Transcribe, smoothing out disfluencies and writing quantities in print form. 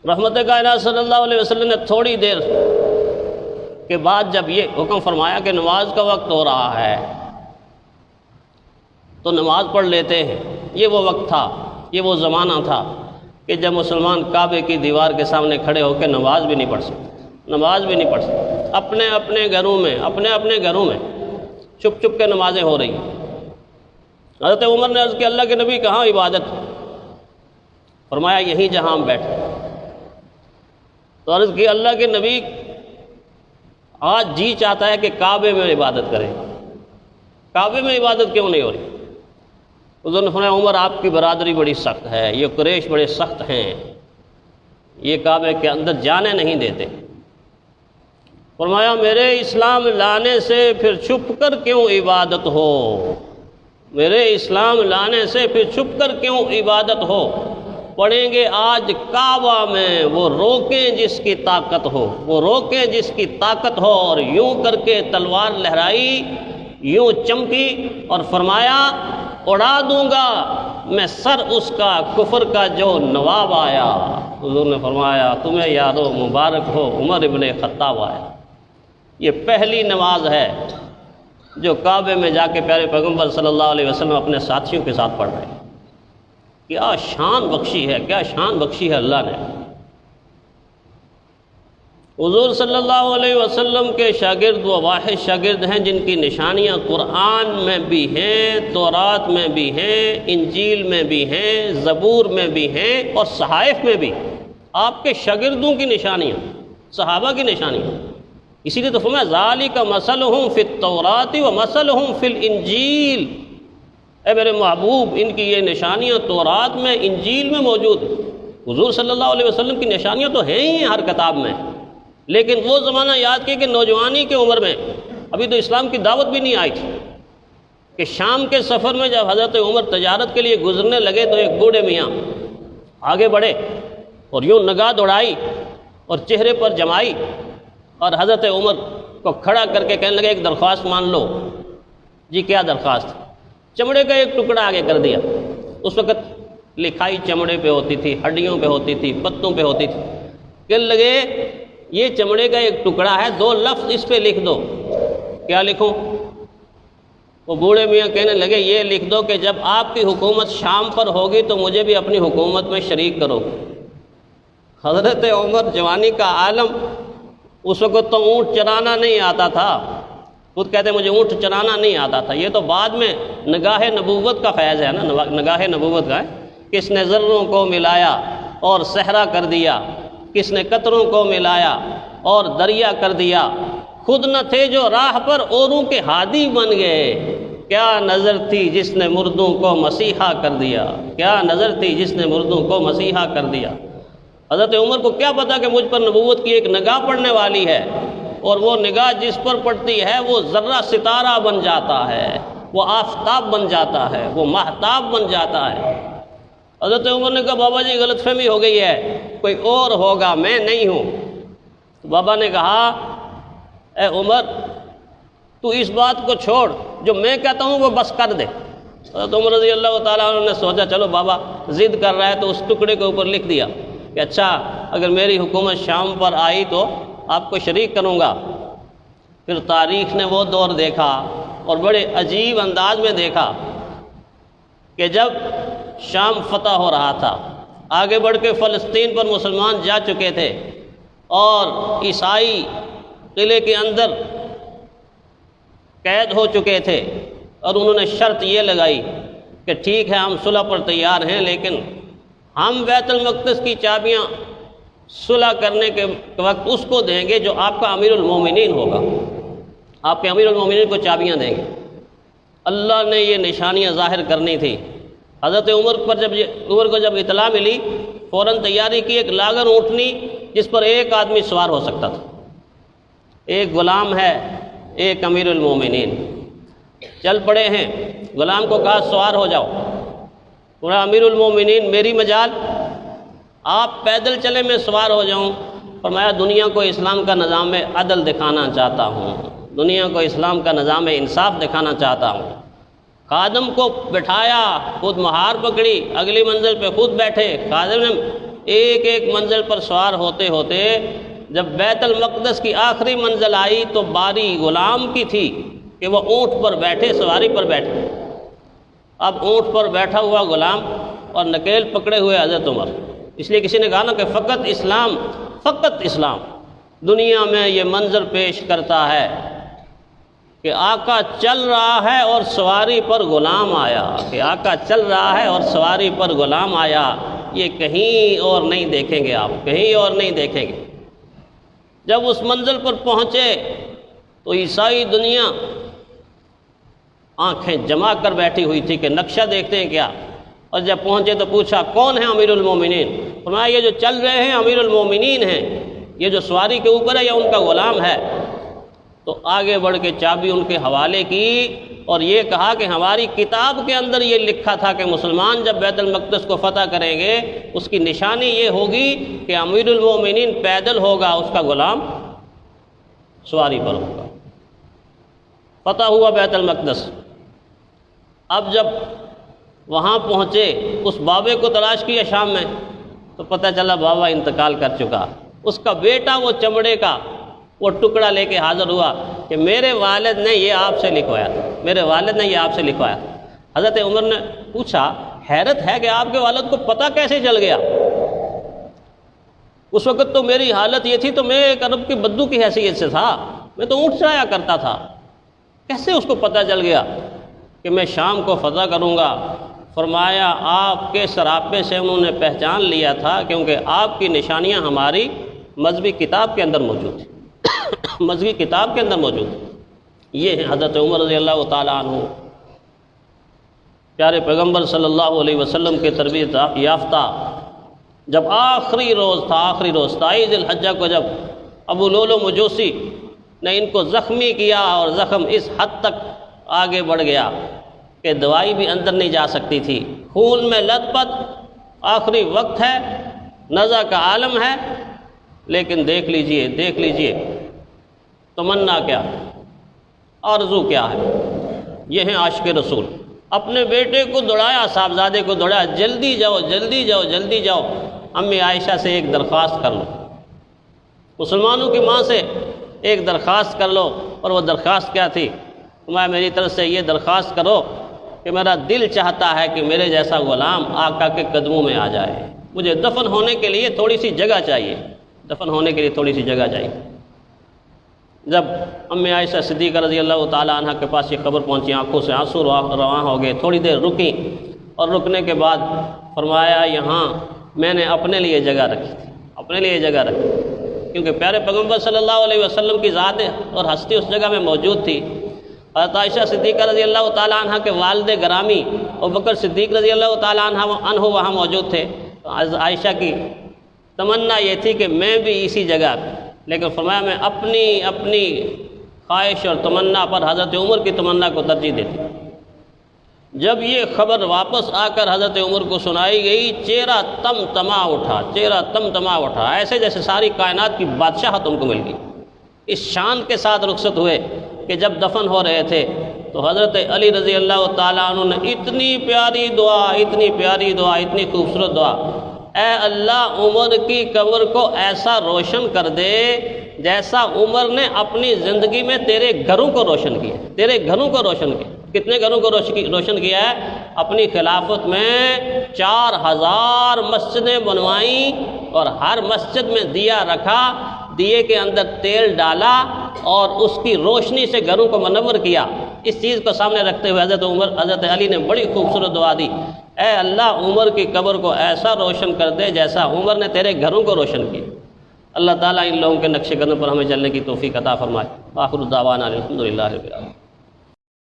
رحمت کائنات صلی اللہ علیہ وسلم نے تھوڑی دیر کے بعد جب یہ حکم فرمایا کہ نماز کا وقت ہو رہا ہے تو نماز پڑھ لیتے ہیں، یہ وہ وقت تھا، یہ وہ زمانہ تھا کہ جب مسلمان کعبے کی دیوار کے سامنے کھڑے ہو کے نماز بھی نہیں پڑھ سکتے، نماز بھی نہیں پڑھ سکتے، اپنے اپنے گھروں میں چھپ چھپ کے نمازیں ہو رہی ہیں۔ حضرت عمر نے عرض کیا اللہ کے نبی کہاں عبادت؟ فرمایا یہیں جہاں ہم بیٹھے۔ تو عرض کی اللہ کے نبی آج جی چاہتا ہے کہ کعبے میں عبادت کریں، کعبے میں عبادت کیوں نہیں ہو رہی؟ حضور نے فرمایا عمر آپ کی برادری بڑی سخت ہے، یہ قریش بڑے سخت ہیں، یہ کعبے کے اندر جانے نہیں دیتے۔ فرمایا میرے اسلام لانے سے پھر چھپ کر کیوں عبادت ہو، میرے اسلام لانے سے پھر چھپ کر کیوں عبادت ہو؟ پڑھیں گے آج کعبہ میں وہ روکیں جس کی طاقت ہو، وہ روکیں جس کی طاقت ہو، اور یوں کر کے تلوار لہرائی، یوں چمکی اور فرمایا اڑا دوں گا میں سر اس کا کفر کا جو نواب آیا۔ حضور نے فرمایا تمہیں یاد ہو مبارک ہو عمر ابن خطاب آیا۔ یہ پہلی نماز ہے جو کعبے میں جا کے پیارے پیغمبر صلی اللہ علیہ وسلم اپنے ساتھیوں کے ساتھ پڑھ رہے ہیں۔ کیا شان بخشی ہے، کیا شان بخشی ہے اللہ نے۔ حضور صلی اللہ علیہ وسلم کے شاگرد وہ واحد شاگرد ہیں جن کی نشانیاں قرآن میں بھی ہیں، تورات میں بھی ہیں، انجیل میں بھی ہیں، زبور میں بھی ہیں اور صحائف میں بھی۔ آپ کے شاگردوں کی نشانیاں، صحابہ کی نشانیاں، اسی لیے تو فرمایا ذالک مثلہم فی التوراۃ و مثلہم فی الانجیل۔ اے میرے محبوب ان کی یہ نشانیاں تورات میں، انجیل میں موجود۔ حضور صلی اللہ علیہ وسلم کی نشانیاں تو ہیں ہی ہر کتاب میں، لیکن وہ زمانہ یاد کیے کہ نوجوانی کی عمر میں ابھی تو اسلام کی دعوت بھی نہیں آئی تھی، کہ شام کے سفر میں جب حضرت عمر تجارت کے لیے گزرنے لگے تو ایک بوڑھے میاں آگے بڑھے اور یوں نگاہ دوڑائی اور چہرے پر جمائی اور حضرت عمر کو کھڑا کر کے کہنے لگے ایک درخواست مان لو۔ جی کیا درخواست؟ چمڑے کا ایک ٹکڑا آگے کر دیا۔ اس وقت لکھائی چمڑے پہ ہوتی تھی، ہڈیوں پہ ہوتی تھی، پتوں پہ ہوتی تھی۔ کہنے لگے یہ چمڑے کا ایک ٹکڑا ہے، 2 لفظ اس پہ لکھ دو۔ کیا لکھوں؟ وہ بوڑھے میاں کہنے لگے یہ لکھ دو کہ جب آپ کی حکومت شام پر ہوگی تو مجھے بھی اپنی حکومت میں شریک کرو۔ حضرت عمر جوانی کا عالم، اس وقت تو اونٹ چرانا نہیں آتا تھا، خود کہتے مجھے اونٹ چرانا نہیں آتا تھا، یہ تو بعد میں نگاہ نبوت کا فیض ہے نا، نگاہ نبوت کا ہے۔ کس نے ذروں کو ملایا اور صحرا کر دیا، کس نے قطروں کو ملایا اور دریا کر دیا، خود نہ تھے جو راہ پر اوروں کے ہادی بن گئے۔ کیا نظر تھی جس نے مردوں کو مسیحا کر دیا، کیا نظر تھی جس نے مردوں کو مسیحا کر دیا۔ حضرت عمر کو کیا پتا کہ مجھ پر نبوت کی ایک نگاہ پڑنے والی ہے، اور وہ نگاہ جس پر پڑتی ہے وہ ذرہ ستارہ بن جاتا ہے، وہ آفتاب بن جاتا ہے، وہ مہتاب بن جاتا ہے۔ حضرت عمر نے کہا بابا جی غلط فہمی ہو گئی ہے، کوئی اور ہوگا، میں نہیں ہوں۔ تو بابا نے کہا اے عمر تو اس بات کو چھوڑ، جو میں کہتا ہوں وہ بس کر دے۔ حضرت عمر رضی اللہ تعالیٰ عنہ نے سوچا چلو بابا ضد کر رہا ہے تو اس ٹکڑے کے اوپر لکھ دیا کہ اچھا اگر میری حکومت شام پر آئی تو آپ کو شریک کروں گا۔ پھر تاریخ نے وہ دور دیکھا اور بڑے عجیب انداز میں دیکھا کہ جب شام فتح ہو رہا تھا، آگے بڑھ کے فلسطین پر مسلمان جا چکے تھے اور عیسائی قلعے کے اندر قید ہو چکے تھے، اور انہوں نے شرط یہ لگائی کہ ٹھیک ہے ہم صلح پر تیار ہیں، لیکن ہم بیت المقدس کی چابیاں صلح کرنے کے وقت اس کو دیں گے جو آپ کا امیر المومنین ہوگا، آپ کے امیر المومنین کو چابیاں دیں گے۔ اللہ نے یہ نشانیاں ظاہر کرنی تھی۔ حضرت عمر کو جب اطلاع ملی فوراً تیاری کی، ایک لاغر اونٹنی جس پر ایک آدمی سوار ہو سکتا تھا، ایک غلام ہے ایک امیر المومنین، چل پڑے ہیں۔ غلام کو کہا سوار ہو جاؤ، پورا امیر المومنین میری مجال، آپ پیدل چلے میں سوار ہو جاؤں۔ فرمایا دنیا کو اسلام کا نظام عدل دکھانا چاہتا ہوں، دنیا کو اسلام کا نظام انصاف دکھانا چاہتا ہوں۔ خادم کو بٹھایا، خود مہار پکڑی، اگلی منزل پہ خود بیٹھے۔ خادم نے ایک ایک منزل پر سوار ہوتے ہوتے جب بیت المقدس کی آخری منزل آئی تو باری غلام کی تھی کہ وہ اونٹ پر بیٹھے، سواری پر بیٹھے۔ اب اونٹ پر بیٹھا ہوا غلام اور نکیل پکڑے ہوئے حضرت عمر۔ اس لیے کسی نے کہا نا کہ فقط اسلام دنیا میں یہ منظر پیش کرتا ہے کہ آقا چل رہا ہے اور سواری پر غلام آیا، کہ آقا چل رہا ہے اور سواری پر غلام آیا۔ یہ کہیں اور نہیں دیکھیں گے آپ، کہیں اور نہیں دیکھیں گے۔ جب اس منزل پر پہنچے تو عیسائی دنیا آنکھیں جما کر بیٹھی ہوئی تھی کہ نقشہ دیکھتے ہیں کیا، اور جب پہنچے تو پوچھا کون ہے امیر المومنین؟ فرمایا یہ جو چل رہے ہیں امیر المومنین ہیں، یہ جو سواری کے اوپر ہے یہ ان کا غلام ہے۔ تو آگے بڑھ کے چابی ان کے حوالے کی اور یہ کہا کہ ہماری کتاب کے اندر یہ لکھا تھا کہ مسلمان جب بیت المقدس کو فتح کریں گے اس کی نشانی یہ ہوگی کہ امیر المومنین پیدل ہوگا، اس کا غلام سواری پر ہوگا۔ فتح ہوا بیت المقدس۔ اب جب وہاں پہنچے اس بابے کو تلاش کیا شام میں تو پتہ چلا بابا انتقال کر چکا۔ اس کا بیٹا وہ چمڑے کا وہ ٹکڑا لے کے حاضر ہوا کہ میرے والد نے یہ آپ سے لکھوایا تھا، میرے والد نے یہ آپ سے لکھوایا تھا۔ حضرت عمر نے پوچھا حیرت ہے کہ آپ کے والد کو پتہ کیسے چل گیا؟ اس وقت تو میری حالت یہ تھی تو میں ایک عرب کے بدو کی حیثیت سے تھا، میں تو اونٹ چلایا کرتا تھا، کیسے اس کو پتہ چل گیا کہ میں شام کو فتح کروں گا؟ فرمایا آپ کے سراپے سے انہوں نے پہچان لیا تھا کیونکہ آپ کی نشانیاں ہماری مذہبی کتاب کے اندر موجود تھیں، مذہبی کتاب کے اندر موجود ہے۔ یہ ہے حضرت عمر رضی اللہ تعالیٰ عنہ، پیارے پیغمبر صلی اللہ علیہ وسلم کے تربیت یافتہ۔ جب آخری روز تھا 23 ذی الحجہ کو جب ابو لولو مجوسی نے ان کو زخمی کیا اور زخم اس حد تک آگے بڑھ گیا کہ دوائی بھی اندر نہیں جا سکتی تھی، خون میں لت پت، آخری وقت ہے، نزع کا عالم ہے، لیکن دیکھ لیجئے تمنا کیا، آرزو کیا ہے۔ یہ ہیں عاشق رسول۔ اپنے بیٹے کو دوڑایا، صاحبزادے کو دوڑایا، جلدی جاؤ جلدی جاؤ جلدی جاؤ، امی عائشہ سے ایک درخواست کر لو، مسلمانوں کی ماں سے ایک درخواست کر لو۔ اور وہ درخواست کیا تھی؟ میں میری طرف سے یہ درخواست کرو کہ میرا دل چاہتا ہے کہ میرے جیسا غلام آقا کے قدموں میں آ جائے، مجھے دفن ہونے کے لیے تھوڑی سی جگہ چاہیے، دفن ہونے کے لیے تھوڑی سی جگہ چاہیے۔ جب امی عائشہ صدیقہ رضی اللہ تعالیٰ عنہ کے پاس یہ خبر پہنچی، آنکھوں سے آنسو رواں ہو گئے، تھوڑی دیر رکیں اور رکنے کے بعد فرمایا یہاں میں نے اپنے لیے جگہ رکھی تھی، اپنے لیے جگہ رکھی، کیونکہ پیارے پیغمبر صلی اللہ علیہ وسلم کی ذات اور ہستی اس جگہ میں موجود تھی۔ حضرت عائشہ صدیقہ رضی اللہ تعالیٰ عنہ کے والد گرامی ابوبکر صدیق رضی اللہ تعالیٰ عنہ وہاں موجود تھے۔ عائشہ کی تمنا یہ تھی کہ میں بھی اسی جگہ، لیکن فرمایا میں اپنی خواہش اور تمنا پر حضرت عمر کی تمنا کو ترجیح دیتی۔ جب یہ خبر واپس آ کر حضرت عمر کو سنائی گئی، چہرہ تم تما اٹھا، ایسے جیسے ساری کائنات کی بادشاہت ان کو مل گئی۔ اس شان کے ساتھ رخصت ہوئے کہ جب دفن ہو رہے تھے تو حضرت علی رضی اللہ تعالیٰ عنہ نے اتنی پیاری دعا، اتنی خوبصورت دعا، اے اللہ عمر کی قبر کو ایسا روشن کر دے جیسا عمر نے اپنی زندگی میں تیرے گھروں کو روشن کیا، تیرے گھروں کو روشن کیا۔ کتنے گھروں کو روشن کیا ہے؟ اپنی خلافت میں 4000 مسجدیں بنوائیں اور ہر مسجد میں دیا رکھا، دیے کے اندر تیل ڈالا اور اس کی روشنی سے گھروں کو منور کیا۔ اس چیز کو سامنے رکھتے ہوئے حضرت علی نے بڑی خوبصورت دعا دی، اے اللہ عمر کی قبر کو ایسا روشن کر دے جیسا عمر نے تیرے گھروں کو روشن کیا۔ اللہ تعالیٰ ان لوگوں کے نقش قدم پر ہمیں چلنے کی توفیق عطا فرمائے۔ آخر دعوانا الحمدللہ رب العالمین۔